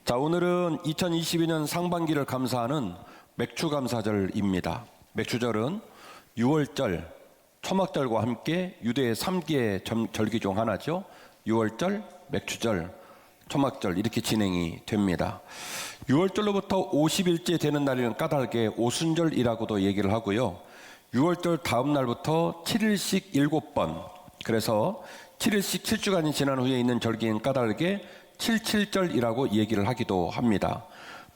자, 오늘은 2022년 상반기를 감사하는 맥추감사절입니다. 맥추절은 6월절, 초막절과 함께 유대의 3기의 절기 중 하나죠. 6월절, 맥추절, 초막절 이렇게 진행이 됩니다. 6월절로부터 50일째 되는 날에는 까닭에 오순절이라고도 얘기를 하고요. 6월절 다음 날부터 7일씩 7번, 그래서 7일씩 7주간이 지난 후에 있는 절기인 까닭에 77절이라고 얘기를 하기도 합니다.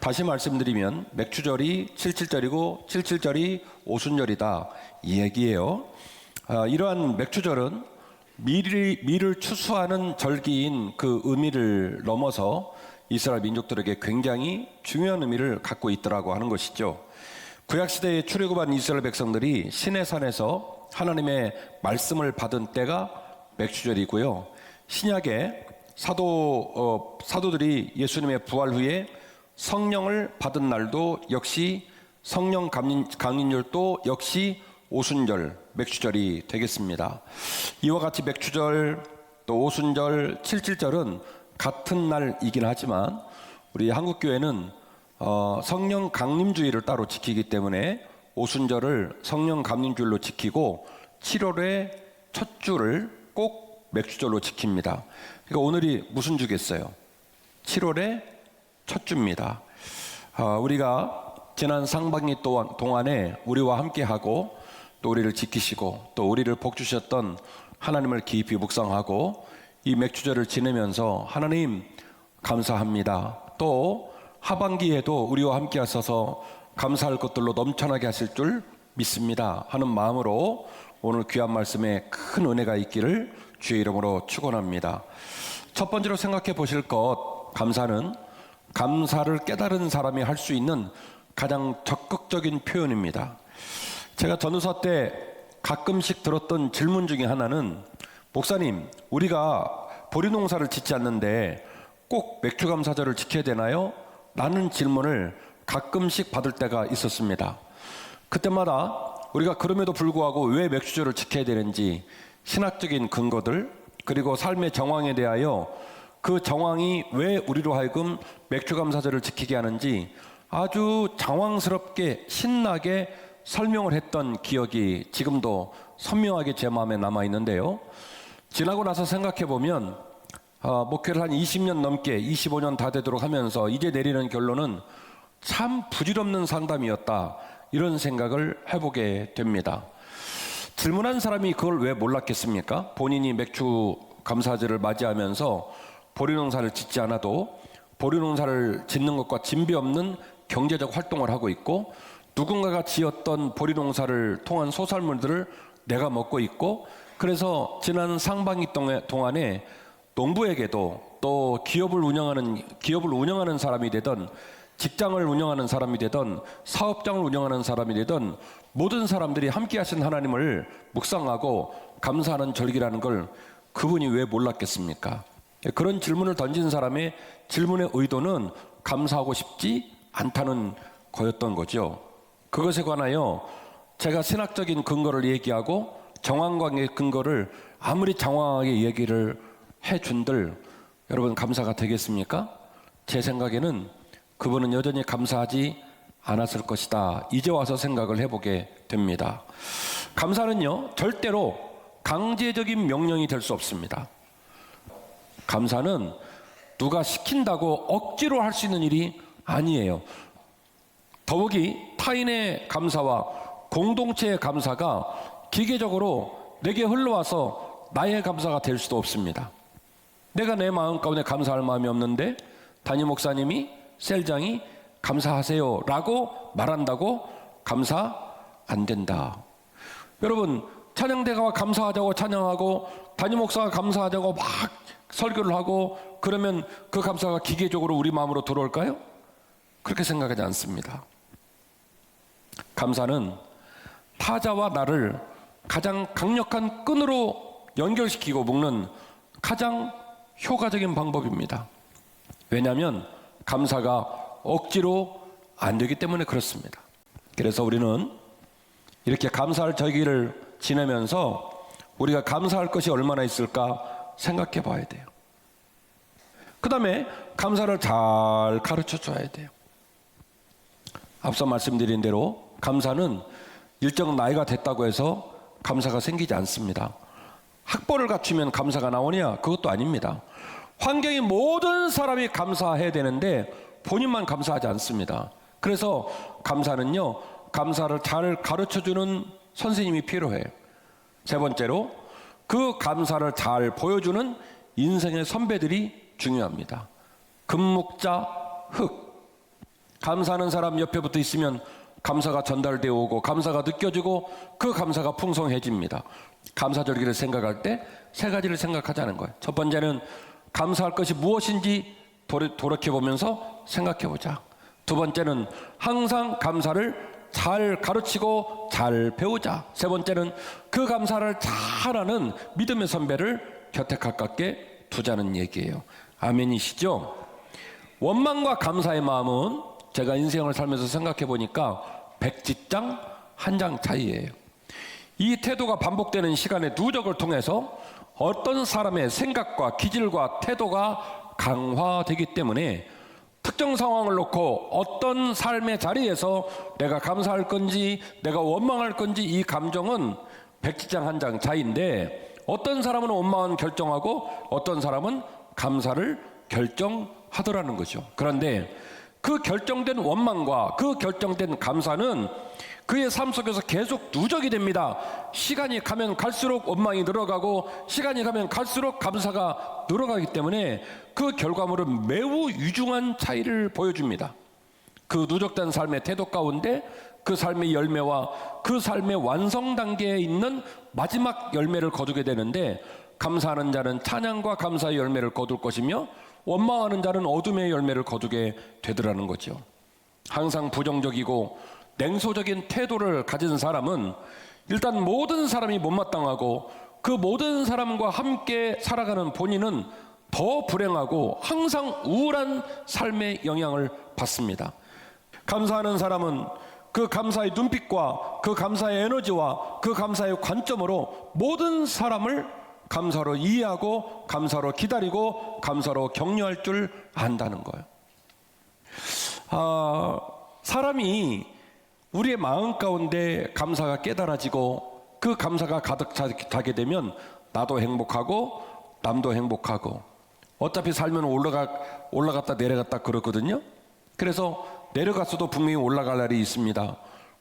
다시 말씀드리면 맥추절이 77절이고 77절이 오순절이다 이 얘기예요. 이러한 맥추절은 미를 추수하는 절기인 그 의미를 넘어서 이스라엘 민족들에게 굉장히 중요한 의미를 갖고 있더라고 하는 것이죠. 구약시대에 출애굽한 이스라엘 백성들이 시내산에서 하나님의 말씀을 받은 때가 맥추절이고요. 신약에 사도들이 예수님의 부활 후에 성령을 받은 날도 역시 성령 강림절도 역시 오순절, 맥추절이 되겠습니다. 이와 같이 맥추절, 또 오순절, 칠칠절은 같은 날이긴 하지만 우리 한국교회는 성령 강림주의를 따로 지키기 때문에 오순절을 성령 강림주일로 지키고 7월의 첫 주를 꼭 맥추절로 지킵니다. 그러니까 오늘이 무슨 주겠어요? 7월의 첫 주입니다. 우리가 지난 상반기 동안에 우리와 함께하고 또 우리를 지키시고 또 우리를 복주셨던 하나님을 깊이 묵상하고 이 맥추절을 지내면서 하나님 감사합니다. 또 하반기에도 우리와 함께 하셔서 감사할 것들로 넘쳐나게 하실 줄 믿습니다 하는 마음으로 오늘 귀한 말씀에 큰 은혜가 있기를 주의 이름으로 축원합니다. 첫 번째로 생각해 보실 것, 감사는 감사를 깨달은 사람이 할 수 있는 가장 적극적인 표현입니다. 제가 전도사 때 가끔씩 들었던 질문 중에 하나는, 목사님, 우리가 보리농사를 짓지 않는데 꼭 맥추감사절을 지켜야 되나요? 라는 질문을 가끔씩 받을 때가 있었습니다. 그때마다 우리가 그럼에도 불구하고 왜 맥추절을 지켜야 되는지 신학적인 근거들, 그리고 삶의 정황에 대하여 그 정황이 왜 우리로 하여금 맥추감사절을 지키게 하는지 아주 장황스럽게 신나게 설명을 했던 기억이 지금도 선명하게 제 마음에 남아있는데요. 지나고 나서 생각해보면 목회를 한 20년 넘게 25년 다 되도록 하면서 이제 내리는 결론은 참 부질없는 상담이었다, 이런 생각을 해보게 됩니다. 질문한 사람이 그걸 왜 몰랐겠습니까? 본인이 맥추감사절을 맞이하면서 보리농사를 짓지 않아도 보리농사를 짓는 것과 진비 없는 경제적 활동을 하고 있고, 누군가가 지었던 보리농사를 통한 소산물들을 내가 먹고 있고, 그래서 지난 상반기 동안에 농부에게도 또 기업을 운영하는 사람이 되던, 직장을 운영하는 사람이 되던, 사업장을 운영하는 사람이 되던 모든 사람들이 함께 하신 하나님을 묵상하고 감사하는 절기라는 걸 그분이 왜 몰랐겠습니까? 그런 질문을 던진 사람의 질문의 의도는 감사하고 싶지 않다는 거였던 거죠. 그것에 관하여 제가 신학적인 근거를 얘기하고 정황관계의 근거를 아무리 장황하게 얘기를 해준들 여러분 감사가 되겠습니까? 제 생각에는 그분은 여전히 감사하지 않았을 것이다, 이제 와서 생각을 해보게 됩니다. 감사는요, 절대로 강제적인 명령이 될 수 없습니다. 감사는 누가 시킨다고 억지로 할 수 있는 일이 아니에요. 더욱이 타인의 감사와 공동체의 감사가 기계적으로 내게 흘러와서 나의 감사가 될 수도 없습니다. 내가 내 마음 가운데 감사할 마음이 없는데 담임 목사님이, 셀장이 감사하세요 라고 말한다고 감사 안 된다. 여러분, 찬양대가가 감사하자고 찬양하고 담임 목사가 감사하자고 막 설교를 하고 그러면 그 감사가 기계적으로 우리 마음으로 들어올까요? 그렇게 생각하지 않습니다. 감사는 타자와 나를 가장 강력한 끈으로 연결시키고 묶는 가장 효과적인 방법입니다. 왜냐하면 감사가 억지로 안 되기 때문에 그렇습니다. 그래서 우리는 이렇게 감사할 절기를 지내면서 우리가 감사할 것이 얼마나 있을까 생각해 봐야 돼요. 그 다음에 감사를 잘 가르쳐 줘야 돼요. 앞서 말씀드린 대로 감사는 일정 나이가 됐다고 해서 감사가 생기지 않습니다. 학벌을 갖추면 감사가 나오냐? 그것도 아닙니다. 환경이 모든 사람이 감사해야 되는데 본인만 감사하지 않습니다. 그래서 감사는요, 감사를 잘 가르쳐주는 선생님이 필요해요. 세 번째로 그 감사를 잘 보여주는 인생의 선배들이 중요합니다. 금묵자 흑. 감사하는 사람 옆에 붙어 있으면 감사가 전달되어 오고 감사가 느껴지고 그 감사가 풍성해집니다. 감사절기를 생각할 때 세 가지를 생각하자는 거예요. 첫 번째는 감사할 것이 무엇인지 돌이켜보면서 생각해보자. 두 번째는 항상 감사를 잘 가르치고 잘 배우자. 세 번째는 그 감사를 잘하는 믿음의 선배를 곁에 가깝게 두자는 얘기예요. 아멘이시죠? 원망과 감사의 마음은 제가 인생을 살면서 생각해 보니까 백지장 한 장 차이예요. 이 태도가 반복되는 시간의 누적을 통해서 어떤 사람의 생각과 기질과 태도가 강화되기 때문에 특정 상황을 놓고 어떤 삶의 자리에서 내가 감사할 건지 내가 원망할 건지 이 감정은 백지장 한 장 차이인데 어떤 사람은 원망은 결정하고 어떤 사람은 감사를 결정하더라는 거죠. 그런데 그 결정된 원망과 그 결정된 감사는 그의 삶 속에서 계속 누적이 됩니다. 시간이 가면 갈수록 원망이 늘어가고 시간이 가면 갈수록 감사가 늘어가기 때문에 그 결과물은 매우 유중한 차이를 보여줍니다. 그 누적된 삶의 태도 가운데 그 삶의 열매와 그 삶의 완성 단계에 있는 마지막 열매를 거두게 되는데 감사하는 자는 찬양과 감사의 열매를 거둘 것이며 원망하는 자는 어둠의 열매를 거두게 되더라는 거죠. 항상 부정적이고 냉소적인 태도를 가진 사람은 일단 모든 사람이 못마땅하고 그 모든 사람과 함께 살아가는 본인은 더 불행하고 항상 우울한 삶의 영향을 받습니다. 감사하는 사람은 그 감사의 눈빛과 그 감사의 에너지와 그 감사의 관점으로 모든 사람을 감사로 이해하고 감사로 기다리고 감사로 격려할 줄 안다는 거예요. 사람이 우리의 마음 가운데 감사가 깨달아지고 그 감사가 가득 차게 되면 나도 행복하고 남도 행복하고 어차피 살면 올라갔다 내려갔다 그렇거든요. 그래서 내려갔어도 분명히 올라갈 날이 있습니다.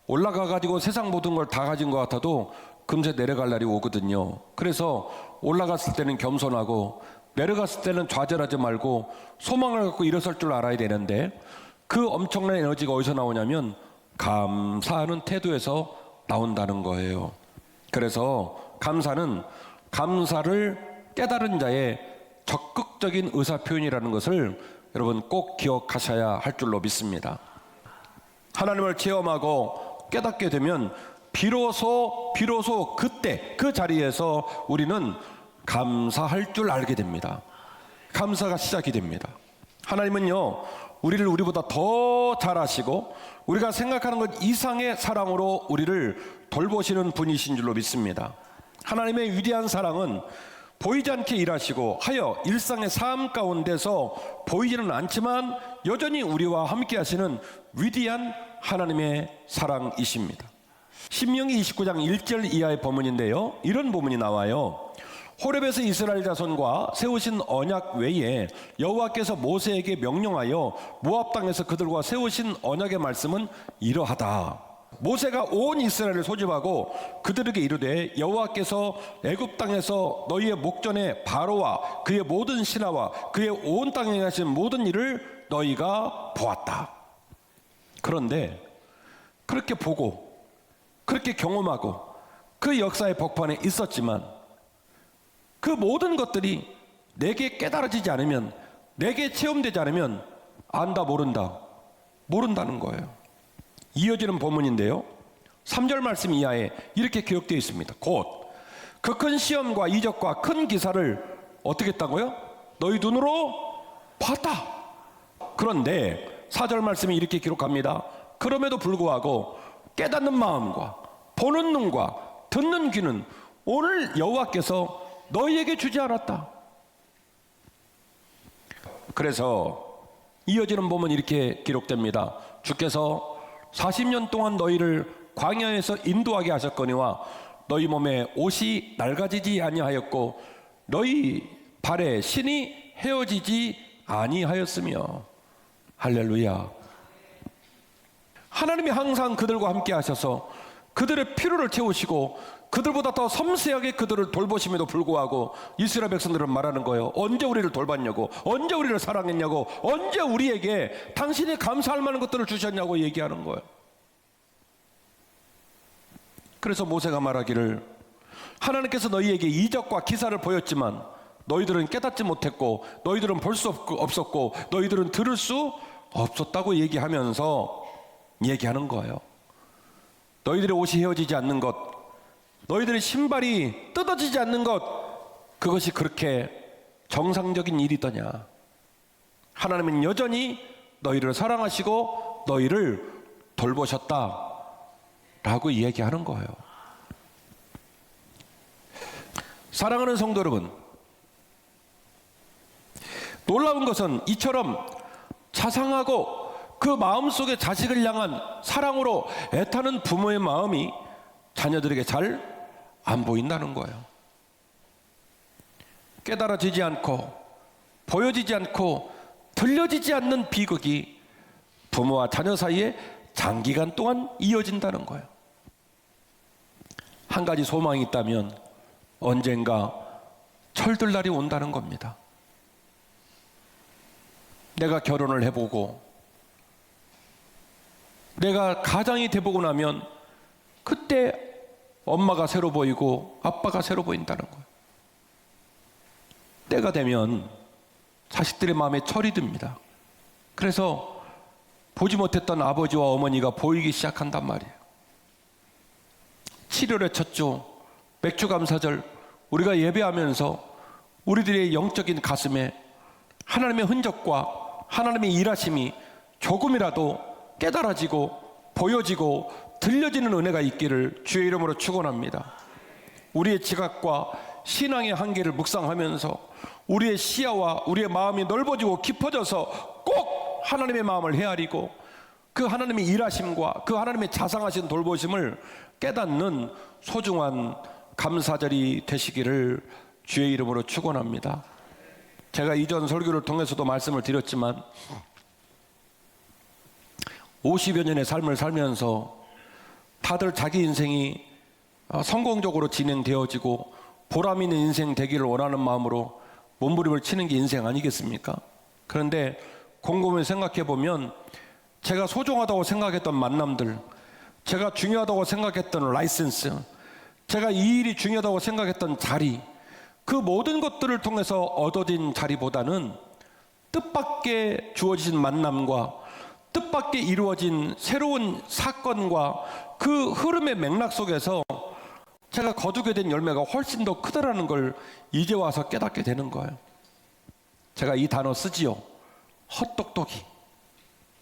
올라가가지고 세상 모든 걸 다 가진 것 같아도 금세 내려갈 날이 오거든요. 그래서 올라갔을 때는 겸손하고 내려갔을 때는 좌절하지 말고 소망을 갖고 일어설 줄 알아야 되는데 그 엄청난 에너지가 어디서 나오냐면 감사하는 태도에서 나온다는 거예요. 그래서 감사는 감사를 깨달은 자의 적극적인 의사표현이라는 것을 여러분 꼭 기억하셔야 할 줄로 믿습니다. 하나님을 체험하고 깨닫게 되면 비로소 그때 그 자리에서 우리는 감사할 줄 알게 됩니다. 감사가 시작이 됩니다. 하나님은요 우리를 우리보다 더 잘하시고 우리가 생각하는 것 이상의 사랑으로 우리를 돌보시는 분이신 줄로 믿습니다. 하나님의 위대한 사랑은 보이지 않게 일하시고 하여 일상의 삶 가운데서 보이지는 않지만 여전히 우리와 함께 하시는 위대한 하나님의 사랑이십니다. 신명기 29장 1절 이하의 본문인데요, 이런 본문이 나와요. 호렙에서 이스라엘 자손과 세우신 언약 외에 여호와께서 모세에게 명령하여 모압 땅에서 그들과 세우신 언약의 말씀은 이러하다. 모세가 온 이스라엘을 소집하고 그들에게 이르되 여호와께서 애굽 땅에서 너희의 목전에 바로와 그의 모든 신하와 그의 온 땅에 하신 모든 일을 너희가 보았다. 그런데 그렇게 보고 그렇게 경험하고 그 역사의 복판에 있었지만 그 모든 것들이 내게 깨달아지지 않으면, 내게 체험되지 않으면 안다 모른다는 거예요. 이어지는 본문인데요, 3절 말씀 이하에 이렇게 기록되어 있습니다. 곧 그 큰 시험과 이적과 큰 기사를 어떻게 했다고요? 너희 눈으로 봤다. 그런데 4절 말씀이 이렇게 기록합니다. 그럼에도 불구하고 깨닫는 마음과 보는 눈과 듣는 귀는 오늘 여호와께서 너희에게 주지 않았다. 그래서 이어지는 보면 이렇게 기록됩니다. 주께서 40년 동안 너희를 광야에서 인도하게 하셨거니와 너희 몸에 옷이 낡아지지 아니하였고 너희 발에 신이 헤어지지 아니하였으며. 할렐루야. 하나님이 항상 그들과 함께 하셔서 그들의 필요를 채우시고 그들보다 더 섬세하게 그들을 돌보심에도 불구하고 이스라엘 백성들은 말하는 거예요. 언제 우리를 돌봤냐고, 언제 우리를 사랑했냐고, 언제 우리에게 당신이 감사할 만한 것들을 주셨냐고 얘기하는 거예요. 그래서 모세가 말하기를, 하나님께서 너희에게 이적과 기사를 보였지만 너희들은 깨닫지 못했고 너희들은 볼 수 없었고 너희들은 들을 수 없었다고 얘기하면서 얘기하는 거예요. 너희들의 옷이 헤어지지 않는 것, 너희들의 신발이 뜯어지지 않는 것, 그것이 그렇게 정상적인 일이더냐. 하나님은 여전히 너희를 사랑하시고 너희를 돌보셨다 라고 이야기하는 거예요. 사랑하는 성도 여러분, 놀라운 것은 이처럼 자상하고 그 마음속에 자식을 향한 사랑으로 애타는 부모의 마음이 자녀들에게 잘 안 보인다는 거예요. 깨달아지지 않고 보여지지 않고 들려지지 않는 비극이 부모와 자녀 사이에 장기간 동안 이어진다는 거예요. 한 가지 소망이 있다면 언젠가 철들 날이 온다는 겁니다. 내가 결혼을 해보고 내가 가장이 돼보고 나면 그때 엄마가 새로 보이고 아빠가 새로 보인다는 거예요. 때가 되면 자식들의 마음에 철이 듭니다. 그래서 보지 못했던 아버지와 어머니가 보이기 시작한단 말이에요. 7월의 첫 주 맥주감사절 우리가 예배하면서 우리들의 영적인 가슴에 하나님의 흔적과 하나님의 일하심이 조금이라도 깨달아지고 보여지고 들려지는 은혜가 있기를 주의 이름으로 축원합니다. 우리의 지각과 신앙의 한계를 묵상하면서 우리의 시야와 우리의 마음이 넓어지고 깊어져서 꼭 하나님의 마음을 헤아리고 그 하나님의 일하심과 그 하나님의 자상하신 돌보심을 깨닫는 소중한 감사절이 되시기를 주의 이름으로 축원합니다. 제가 이전 설교를 통해서도 말씀을 드렸지만 50여 년의 삶을 살면서 다들 자기 인생이 성공적으로 진행되어지고 보람 있는 인생 되기를 원하는 마음으로 몸부림을 치는 게 인생 아니겠습니까? 그런데 곰곰이 생각해 보면 제가 소중하다고 생각했던 만남들, 제가 중요하다고 생각했던 라이센스, 제가 이 일이 중요하다고 생각했던 자리, 그 모든 것들을 통해서 얻어진 자리보다는 뜻밖의 주어진 만남과 뜻밖의 이루어진 새로운 사건과 그 흐름의 맥락 속에서 제가 거두게 된 열매가 훨씬 더 크다라는 걸 이제 와서 깨닫게 되는 거예요. 제가 이 단어 쓰지요. 헛똑똑이.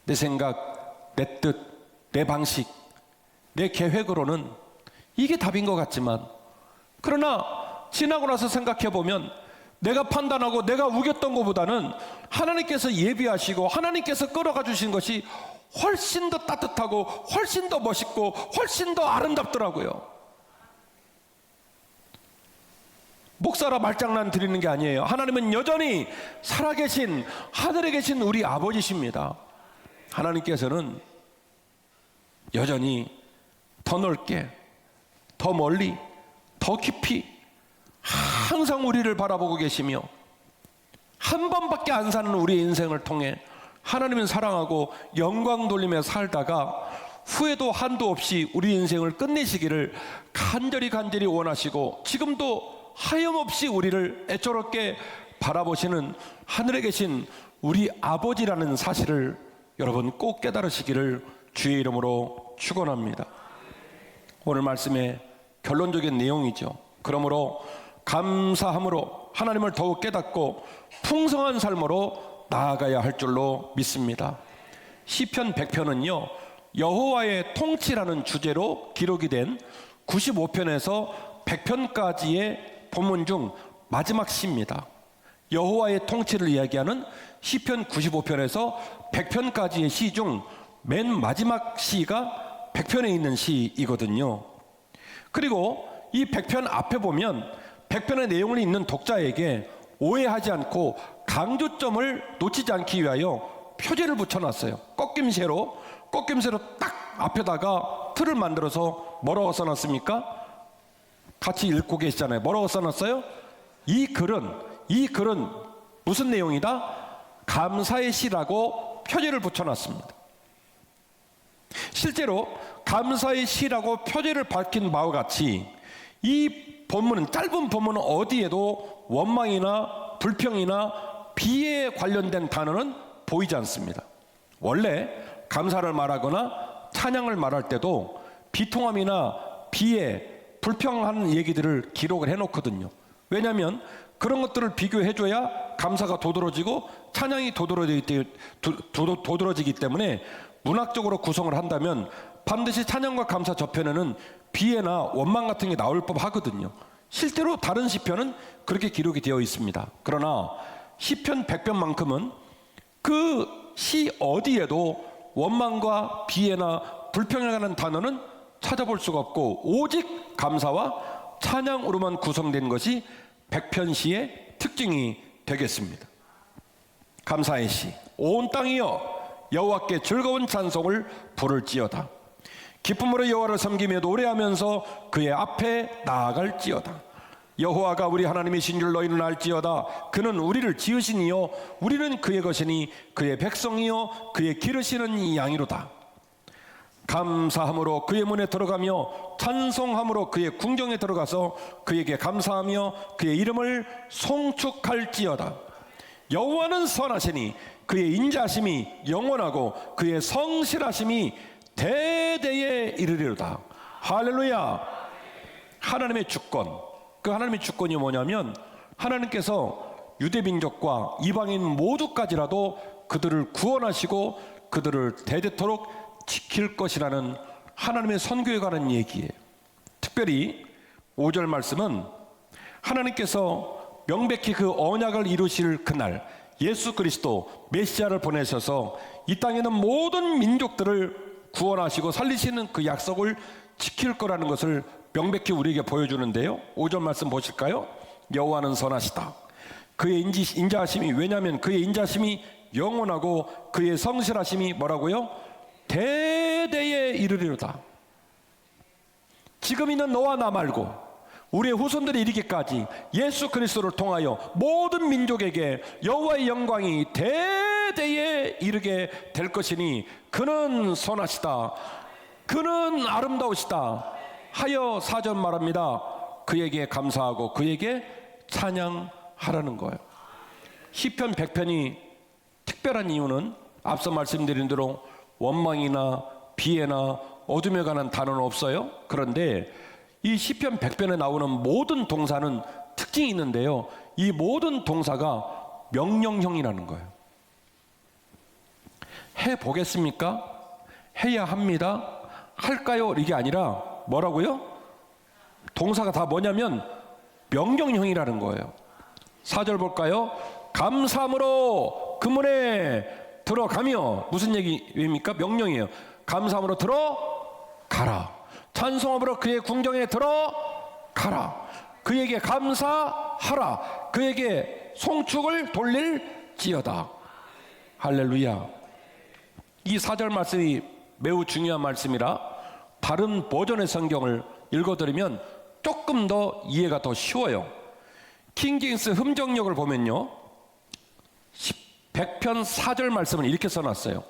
내 생각, 내 뜻, 내 방식, 내 계획으로는 이게 답인 것 같지만, 그러나 지나고 나서 생각해 보면 내가 판단하고 내가 우겼던 것보다는 하나님께서 예비하시고 하나님께서 끌어가 주신 것이 훨씬 더 따뜻하고 훨씬 더 멋있고 훨씬 더 아름답더라고요. 목사라 말장난 드리는 게 아니에요. 하나님은 여전히 살아계신 하늘에 계신 우리 아버지십니다. 하나님께서는 여전히 더 넓게, 더 멀리, 더 깊이 항상 우리를 바라보고 계시며 한 번밖에 안 사는 우리의 인생을 통해 하나님은 사랑하고 영광 돌리며 살다가 후회도 한도 없이 우리 인생을 끝내시기를 간절히 원하시고 지금도 하염없이 우리를 애처롭게 바라보시는 하늘에 계신 우리 아버지라는 사실을 여러분 꼭 깨달으시기를 주의 이름으로 축원합니다. 오늘 말씀의 결론적인 내용이죠. 그러므로 감사함으로 하나님을 더욱 깨닫고 풍성한 삶으로 나아가야 할 줄로 믿습니다. 시편 100편은요 여호와의 통치라는 주제로 기록이 된 95편에서 100편까지의 본문 중 마지막 시입니다. 여호와의 통치를 이야기하는 시편 95편에서 100편까지의 시 중 맨 마지막 시가 100편에 있는 시이거든요. 그리고 이 100편 앞에 보면 100편의 내용을 읽는 독자에게 오해하지 않고 강조점을 놓치지 않기 위하여 표제를 붙여놨어요. 꺾임새로 딱 앞에다가 틀을 만들어서 뭐라고 써놨습니까? 같이 읽고 계시잖아요. 뭐라고 써놨어요? 이 글은 무슨 내용이다? 감사의 시라고 표제를 붙여놨습니다. 실제로 감사의 시라고 표제를 밝힌 바와 같이 이 본문은, 짧은 본문은 어디에도 원망이나 불평이나 비애에 관련된 단어는 보이지 않습니다. 원래 감사를 말하거나 찬양을 말할 때도 비통함이나 비애, 불평하는 얘기들을 기록을 해놓거든요. 왜냐하면 그런 것들을 비교해줘야 감사가 도드러지고 찬양이 도드러지기 때문에 문학적으로 구성을 한다면 반드시 찬양과 감사 저편에는 비애나 원망 같은 게 나올 법 하거든요. 실제로 다른 시편은 그렇게 기록이 되어 있습니다. 그러나 시편 100편만큼은 그 시 어디에도 원망과 비애나 불평에 관한 단어는 찾아볼 수가 없고 오직 감사와 찬양으로만 구성된 것이 100편시의 특징이 되겠습니다. 감사의 시. 온 땅이여 여호와께 즐거운 찬송을 부를지어다. 기쁨으로 여호와를 섬기며 노래하면서 그의 앞에 나아갈지어다. 여호와가 우리 하나님이신 줄 너희는 알지어다. 그는 우리를 지으시니요 우리는 그의 것이니 그의 백성이요 그의 기르시는 양이로다. 감사함으로 그의 문에 들어가며 찬송함으로 그의 궁정에 들어가서 그에게 감사하며 그의 이름을 송축할지어다. 여호와는 선하시니 그의 인자하심이 영원하고 그의 성실하심이 대대에 이르리로다. 할렐루야. 하나님의 주권, 그 하나님의 주권이 뭐냐면 하나님께서 유대민족과 이방인 모두까지라도 그들을 구원하시고 그들을 대대토록 지킬 것이라는 하나님의 선교에 관한 얘기예요. 특별히 5절 말씀은 하나님께서 명백히 그 언약을 이루실 그날 예수 그리스도 메시아를 보내셔서 이 땅에 있는 모든 민족들을 구원하시고 살리시는 그 약속을 지킬 거라는 것을 명백히 우리에게 보여주는데요. 5절 말씀 보실까요? 여호와는 선하시다. 그의 인자하심이, 왜냐하면 그의 인자하심이 영원하고 그의 성실하심이 뭐라고요? 대대에 이르리로다. 지금 있는 너와 나 말고 우리의 후손들이 이르기까지 예수 그리스도를 통하여 모든 민족에게 여호와의 영광이 대대에 이르게 될 것이니 그는 선하시다. 그는 아름다우시다 하여 4절 말합니다. 그에게 감사하고 그에게 찬양하라는 거예요. 시편 100편이 특별한 이유는 앞서 말씀드린 대로 원망이나 비애나 어둠에 관한 단어는 없어요. 그런데 이 시편 100편에 나오는 모든 동사는 특징이 있는데요. 이 모든 동사가 명령형이라는 거예요. 해보겠습니까? 해야 합니다. 할까요? 이게 아니라 뭐라고요? 동사가 다 뭐냐면 명령형이라는 거예요. 4절 볼까요? 감사함으로 그 문에 들어가며, 무슨 얘기입니까? 명령이에요. 감사함으로 들어가라. 찬송함으로 그의 궁정에 들어가라. 그에게 감사하라. 그에게 송축을 돌릴지어다. 할렐루야. 이 4절 말씀이 매우 중요한 말씀이라 다른 버전의 성경을 읽어드리면 조금 더 이해가 더 쉬워요. 킹제임스 흠정역을 보면요 100편 4절 말씀을 이렇게 써놨어요.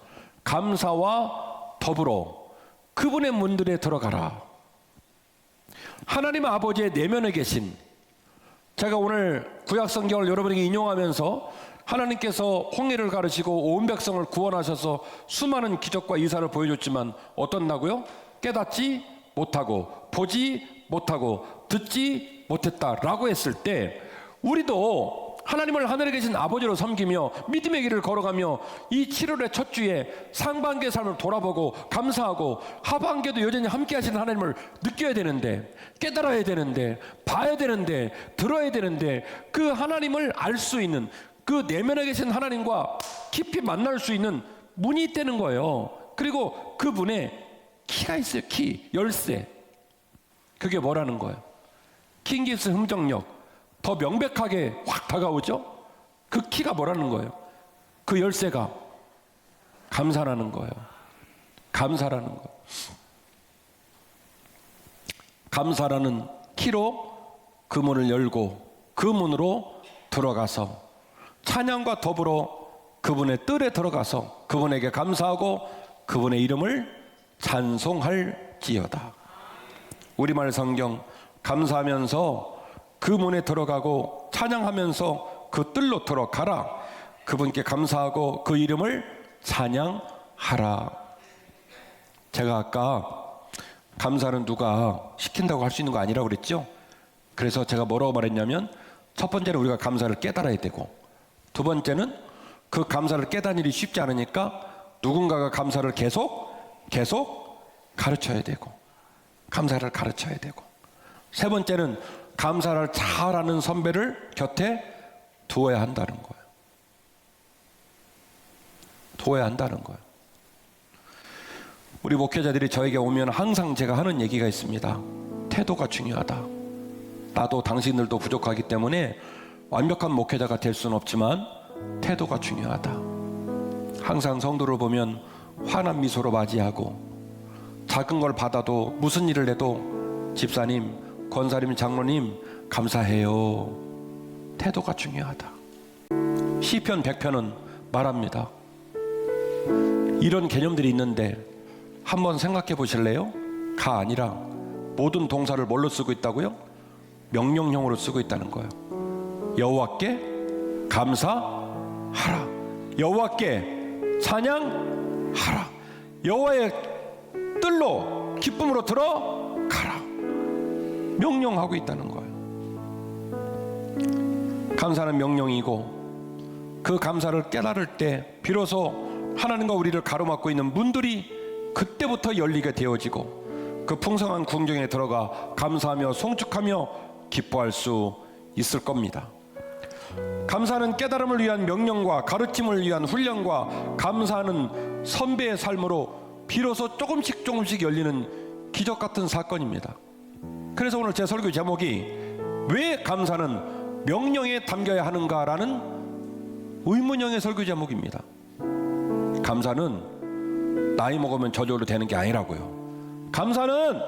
감사와 더불어 그분의 문들에 들어가라. 하나님 아버지의 내면에 계신, 제가 오늘 구약성경을 여러분에게 인용하면서 하나님께서 홍해를 가르시고 온 백성을 구원하셔서 수많은 기적과 이사를 보여줬지만 어떻다고요? 깨닫지 못하고 보지 못하고 듣지 못했다라고 했을 때 우리도 하나님을 하늘에 계신 아버지로 섬기며 믿음의 길을 걸어가며 이 7월의 첫 주에 상반기의 삶을 돌아보고 감사하고 하반기에도 여전히 함께 하시는 하나님을 느껴야 되는데, 깨달아야 되는데, 봐야 되는데, 들어야 되는데, 그 하나님을 알 수 있는, 그 내면에 계신 하나님과 깊이 만날 수 있는 문이 있다는 거예요. 그리고 그 문에 키가 있어요. 키, 열쇠. 그게 뭐라는 거예요? 킹기스 흥정력. 더 명백하게 확 다가오죠? 그 키가 뭐라는 거예요? 그 열쇠가 감사라는 거예요. 감사라는 거. 감사라는 키로 그 문을 열고 그 문으로 들어가서 찬양과 더불어 그분의 뜰에 들어가서 그분에게 감사하고 그분의 이름을 찬송할지어다. 우리말 성경 감사하면서 그 문에 들어가고 찬양하면서 그 뜰로 들어가라. 그분께 감사하고 그 이름을 찬양하라. 제가 아까 감사는 누가 시킨다고 할 수 있는 거 아니라고 그랬죠? 그래서 제가 뭐라고 말했냐면, 첫 번째는 우리가 감사를 깨달아야 되고, 두 번째는 그 감사를 깨닫는 일이 쉽지 않으니까 누군가가 감사를 계속 가르쳐야 되고, 감사를 가르쳐야 되고, 세 번째는 감사를 잘하는 선배를 곁에 두어야 한다는 거예요. 두어야 한다는 거예요. 우리 목회자들이 저에게 오면 항상 제가 하는 얘기가 있습니다. 태도가 중요하다. 나도 당신들도 부족하기 때문에 완벽한 목회자가 될 수는 없지만 태도가 중요하다. 항상 성도를 보면 환한 미소로 맞이하고, 작은 걸 받아도 무슨 일을 해도 집사님, 권사님, 장로님 감사해요. 태도가 중요하다. 시편 100편은 말합니다. 이런 개념들이 있는데 한번 생각해 보실래요? 가 아니라 모든 동사를 뭘로 쓰고 있다고요? 명령형으로 쓰고 있다는 거예요. 여호와께 감사하라. 여호와께 찬양하라. 여호와의 뜰로 기쁨으로 들어가라. 명령하고 있다는 거예요. 감사는 명령이고, 그 감사를 깨달을 때 비로소 하나님과 우리를 가로막고 있는 문들이 그때부터 열리게 되어지고, 그 풍성한 궁정에 들어가 감사하며 송축하며 기뻐할 수 있을 겁니다. 감사는 깨달음을 위한 명령과 가르침을 위한 훈련과 감사하는 선배의 삶으로 비로소 조금씩 열리는 기적 같은 사건입니다. 그래서 오늘 제 설교 제목이 왜 감사는 명령에 담겨야 하는가라는 의문형의 설교 제목입니다. 감사는 나이 먹으면 저절로 되는 게 아니라고요. 감사는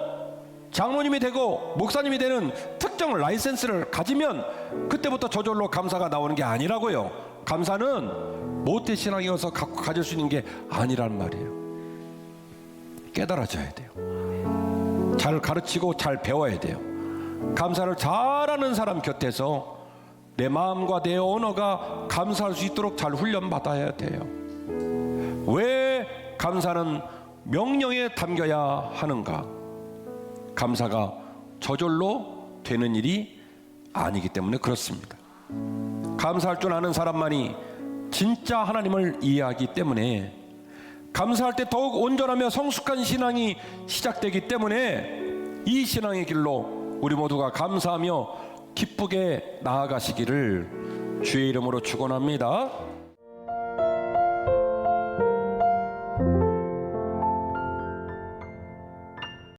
장로님이 되고 목사님이 되는 특정 라이센스를 가지면 그때부터 저절로 감사가 나오는 게 아니라고요. 감사는 모태신앙이어서 갖고 가질 수 있는 게 아니란 말이에요. 깨달아져야 돼요. 잘 가르치고 잘 배워야 돼요. 감사를 잘하는 사람 곁에서 내 마음과 내 언어가 감사할 수 있도록 잘 훈련받아야 돼요. 왜 감사는 명령에 담겨야 하는가? 감사가 저절로 되는 일이 아니기 때문에 그렇습니다. 감사할 줄 아는 사람만이 진짜 하나님을 이해하기 때문에, 감사할 때 더욱 온전하며 성숙한 신앙이 시작되기 때문에 이 신앙의 길로 우리 모두가 감사하며 기쁘게 나아가시기를 주의 이름으로 축원합니다.